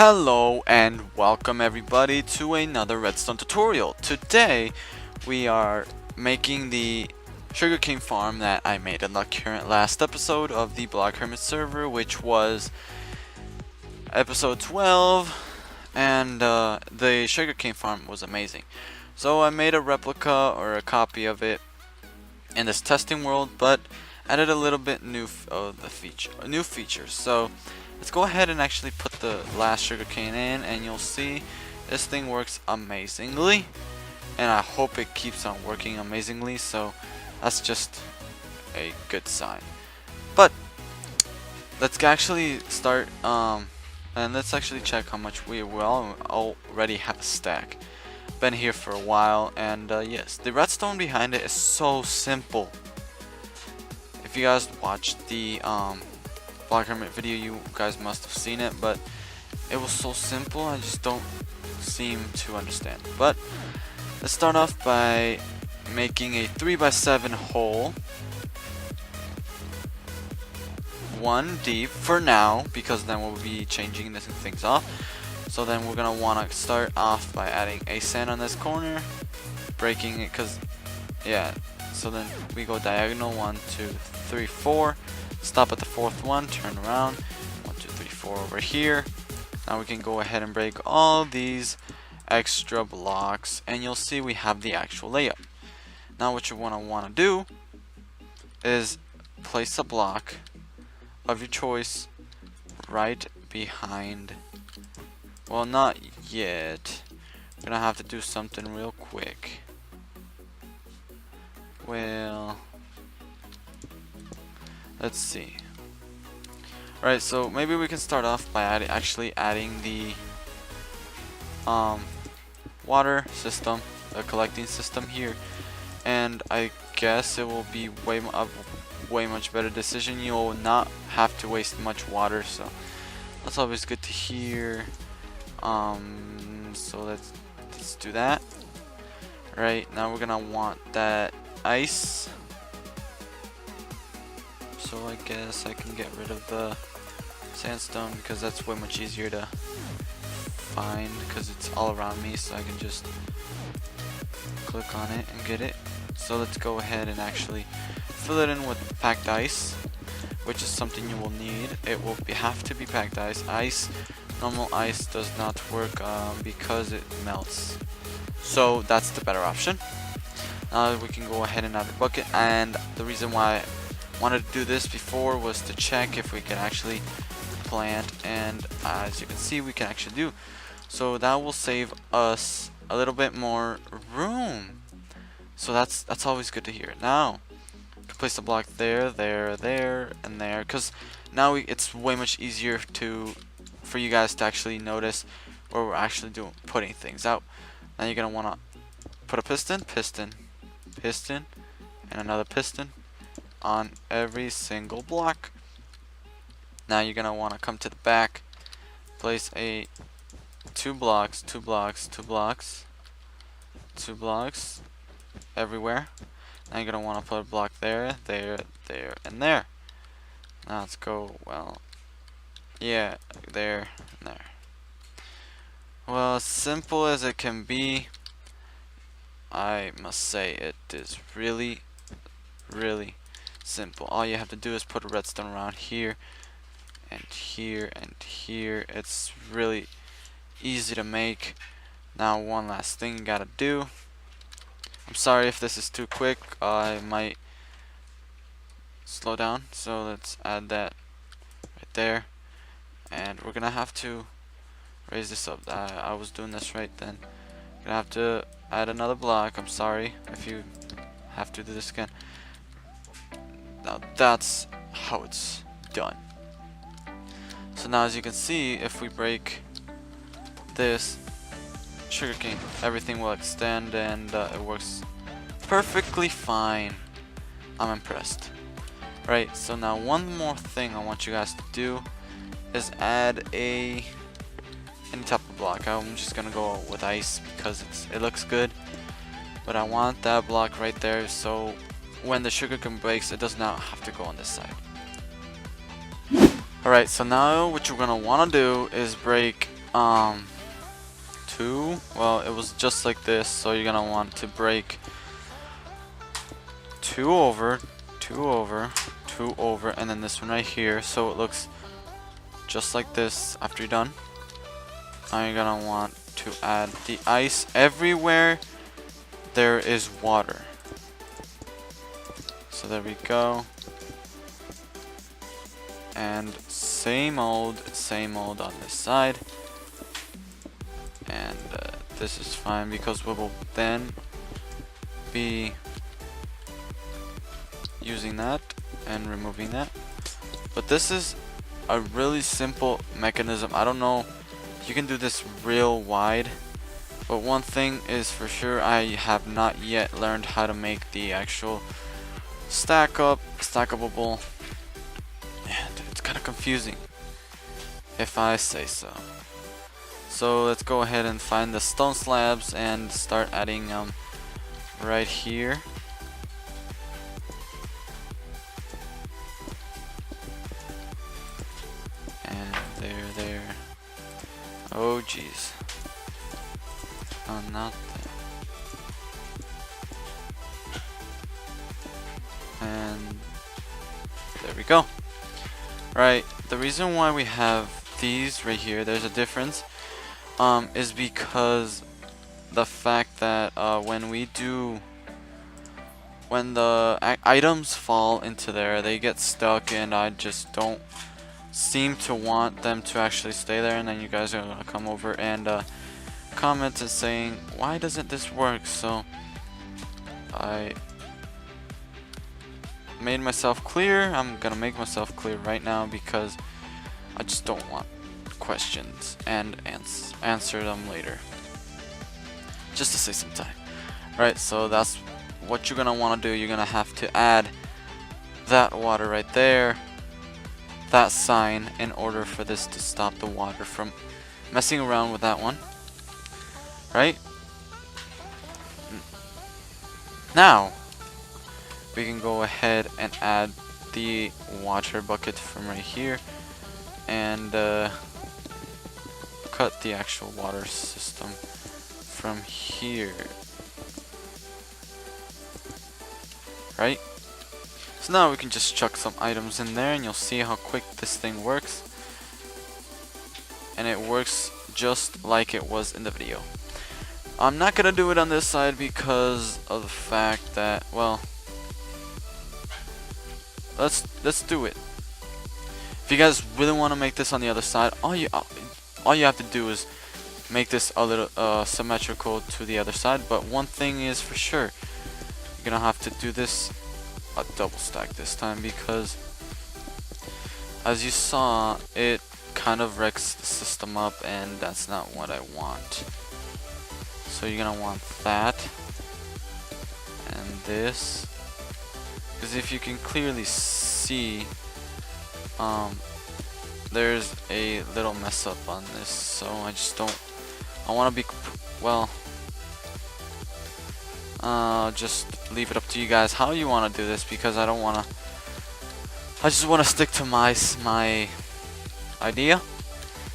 Hello and welcome everybody to another redstone tutorial. Today we are making the sugarcane farm that I made in the current last episode of the Block Hermit server, which was episode 12, and the sugarcane farm was amazing. So I made a replica or a copy of it in this testing world, but added a little bit new features. So let's go ahead and actually put the last sugarcane in, and you'll see this thing works amazingly, and I hope it keeps on working amazingly. So that's just a good sign. But let's actually start and let's actually check how much we will already have a stack. Been here for a while, and yes, the redstone behind it is so simple. If you guys watched the Block Hermit video, you guys must have seen it, but it was so simple, I just don't seem to understand. But let's start off by making a 3x7 hole, 1 deep for now, because then we'll be changing this things off. So then we're gonna want to start off by adding a sand on this corner, breaking it, cause yeah. So then we go diagonal 1, 2, 3, 4. Stop at the fourth one, turn around, 1, 2, 3, 4 over here. Now we can go ahead and break all these extra blocks, and you'll see we have the actual layout. Now what you want to do is place a block of your choice right behind. Well, not yet. We're gonna have to do something real quick. Well, let's see. Alright, so maybe we can start off by actually adding the water system, the collecting system here, and I guess it will be way much better decision. You'll not have to waste much water, so that's always good to hear. So let's do that. Right, now we're gonna want that ice. So I guess I can get rid of the sandstone because that's way much easier to find because it's all around me, so I can just click on it and get it. So let's go ahead and actually fill it in with packed ice, which is something you will need. It will have to be packed ice. Normal ice does not work because it melts. So that's the better option. Now we can go ahead and add a bucket, and the reason why I wanted to do this before was to check if we can actually plant, and as you can see we can actually do. So that will save us a little bit more room. So that's always good to hear. Now you can place the block there, and there, because now it's way much easier for you guys to actually notice where we're actually putting things out. Now you're gonna want to put a piston, and another piston on every single block. Now you're gonna want to come to the back, place a two blocks everywhere. Now you're gonna want to put a block there, and there. Now let's go, well, yeah, there and there. Well, as simple as it can be, I must say it is really simple. All you have to do is put a redstone around here and here and here. It's really easy to make. Now one last thing you gotta do. I'm sorry if this is too quick, I might slow down. So let's add that right there, and we're gonna have to raise this up. I was doing this right then. Gonna have to add another block. I'm sorry if you have to do this again. Now that's how it's done. So now as you can see, if we break this sugarcane, everything will extend, and it works perfectly fine. I'm impressed. Right, so now one more thing I want you guys to do is add any type of block. I'm just gonna go with ice because it looks good, but I want that block right there, so when the sugarcane breaks, it does not have to go on this side. Alright, so now what you're gonna wanna do is break um 2. Well, it was just like this, so you're gonna want to break 2 over, 2 over, 2 over, and then this one right here, so it looks just like this after you're done. Now you're gonna want to add the ice everywhere there is water. So there we go. And same old on this side. And this is fine because we will then be using that and removing that. But this is a really simple mechanism. I don't know, you can do this real wide, but one thing is for sure, I have not yet learned how to make the actual stackable, and it's kind of confusing if I say so. So let's go ahead and find the stone slabs and start adding them right here. And there. Oh jeez. Oh, not that. And there we go. Right, the reason why we have these right here, there's a difference, is because the fact that when the items fall into there, they get stuck, and I just don't seem to want them to actually stay there. And then you guys are gonna come over and comment and saying, why doesn't this work? So I made myself clear. I'm gonna make myself clear right now because I just don't want questions and answer them later, just to save some time. Right, so that's what you're gonna want to do. You're gonna have to add that water right there, that sign, in order for this to stop the water from messing around with that one. Right? Now we can go ahead and add the water bucket from right here and cut the actual water system from here. Right? So now we can just chuck some items in there and you'll see how quick this thing works. And it works just like it was in the video. I'm not gonna do it on this side because of the fact that, well, let's do it. If you guys really want to make this on the other side, all you have to do is make this a little symmetrical to the other side. But one thing is for sure, you're gonna have to do this a double stack this time, because as you saw, it kind of wrecks the system up, and that's not what I want. So you're gonna want that and this, because if you can clearly see, there's a little mess up on this, so I want to be, well, just leave it up to you guys how you want to do this, because I just want to stick to my idea.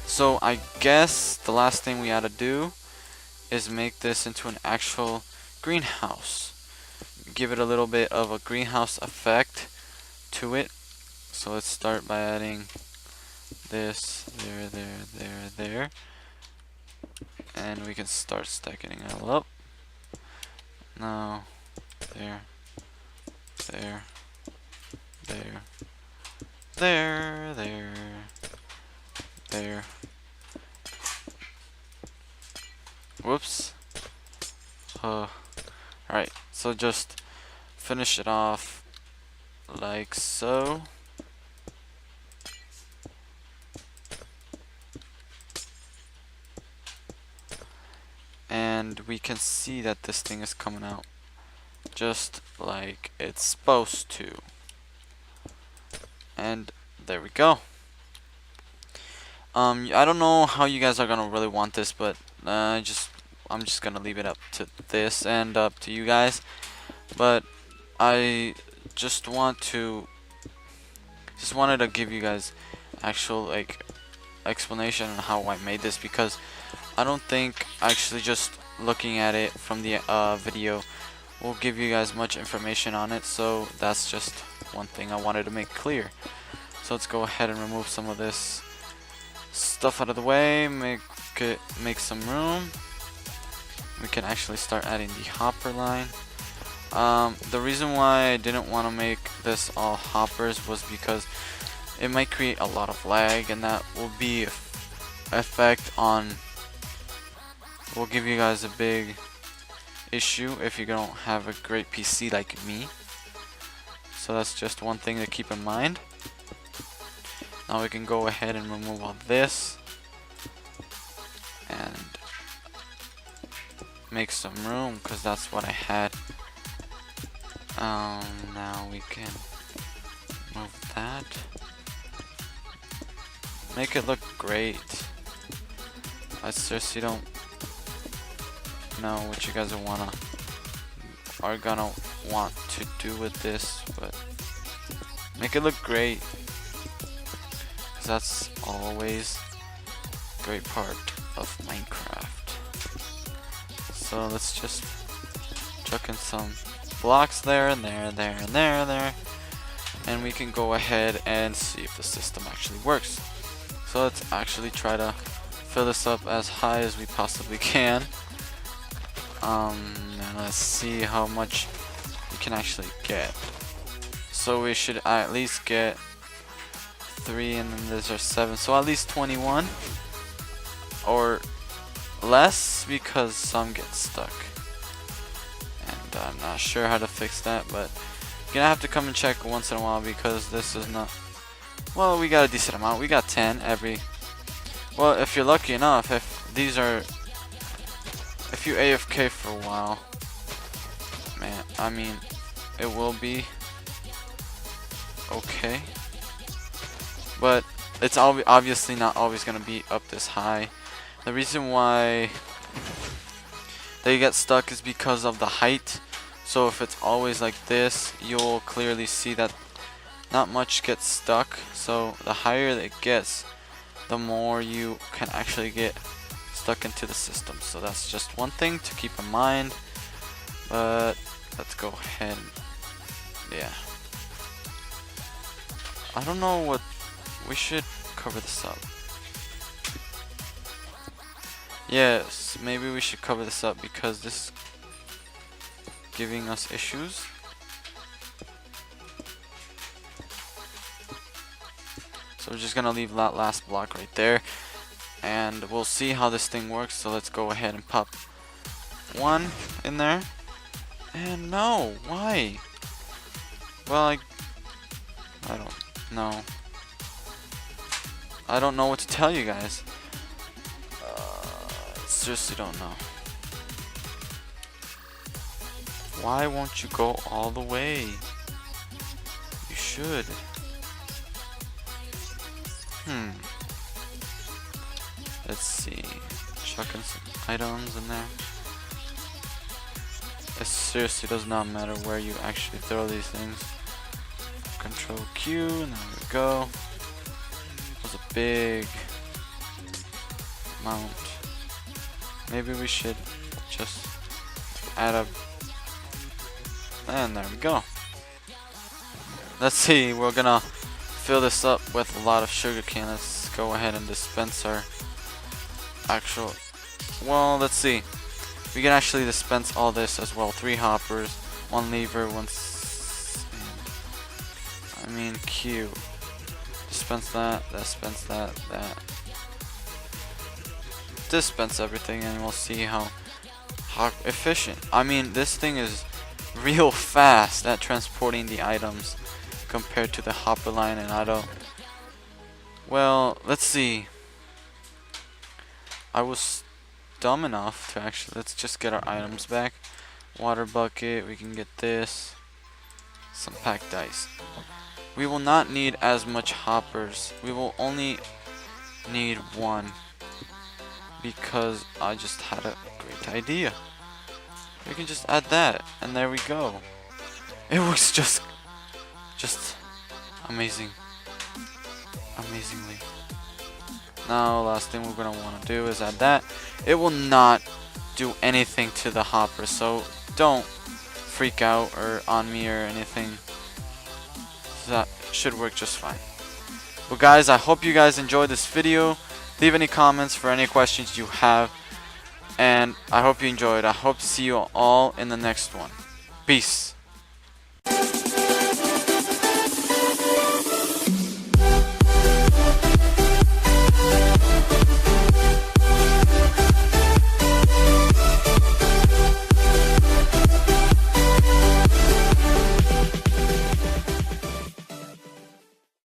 So I guess the last thing we gotta do is make this into an actual greenhouse. Give it a little bit of a greenhouse effect to it. So let's start by adding this, there. And we can start stacking it all up. Now, there. Whoops. Alright, so just finish it off like so. And we can see that this thing is coming out just like it's supposed to. And there we go. I don't know how you guys are gonna really want this, but I'm just gonna leave it up to this and up to you guys. But I just wanted to give you guys actual, like, explanation on how I made this, because I don't think actually just looking at it from the video will give you guys much information on it. So that's just one thing I wanted to make clear. So let's go ahead and remove some of this stuff out of the way, make some room. We can actually start adding the hopper line. The reason why I didn't want to make this all hoppers was because it might create a lot of lag, and that will be effect on, will give you guys a big issue if you don't have a great PC like me. So that's just one thing to keep in mind. Now we can go ahead and remove all this and make some room, because that's what I had. Now we can move that, make it look great. I seriously don't know what you guys are gonna want to do with this, but make it look great, because that's always a great part of Minecraft. So let's just chuck in some blocks there and there and there and there and there, and we can go ahead and see if the system actually works. So let's actually try to fill this up as high as we possibly can. And let's see how much we can actually get. So we should at least get 3, and then there's our 7, so at least 21 or less, because some get stuck, and I'm not sure how to fix that, but you're gonna have to come and check once in a while, because this is not, well, we got a decent amount. We got 10 every, well, if you're lucky enough, if you AFK for a while, man, I mean, it will be okay, but it's obviously not always gonna be up this high. The reason why they get stuck is because of the height. So if it's always like this, you'll clearly see that not much gets stuck. So the higher it gets, the more you can actually get stuck into the system. So that's just one thing to keep in mind. But let's go ahead. Yeah. I don't know what, we should cover this up. Yes, maybe we should cover this up, because this is giving us issues. So we're just gonna leave that last block right there, and we'll see how this thing works. So let's go ahead and pop 1 in there. And no, why? Well, I don't know. I don't know what to tell you guys. Seriously don't know. Why won't you go all the way? You should. Let's see. Chucking some items in there. It seriously does not matter where you actually throw these things. Control Q, and there we go. That was a big amount. Maybe we should just add up, and there we go. Let's see, we're gonna fill this up with a lot of sugarcane. Let's go ahead and dispense our actual, well, let's see. We can actually dispense all this as well. 3 hoppers, 1 lever, 1 I mean Q. Dispense that, dispense that, that. Dispense everything, and we'll see how efficient. I mean, this thing is real fast at transporting the items compared to the hopper line, and I don't, well, let's see. I was dumb enough to actually, let's just get our items back. Water bucket, we can get this, some packed ice. We will not need as much hoppers. We will only need 1, because I just had a great idea. We can just add that, and there we go. It works just amazing. Amazingly. Now last thing we're gonna want to do is add that. It will not do anything to the hopper, so don't freak out or on me or anything. That should work just fine. Well guys, I hope you guys enjoyed this video. Leave any comments for any questions you have, and I hope you enjoyed. I hope to see you all in the next one. Peace.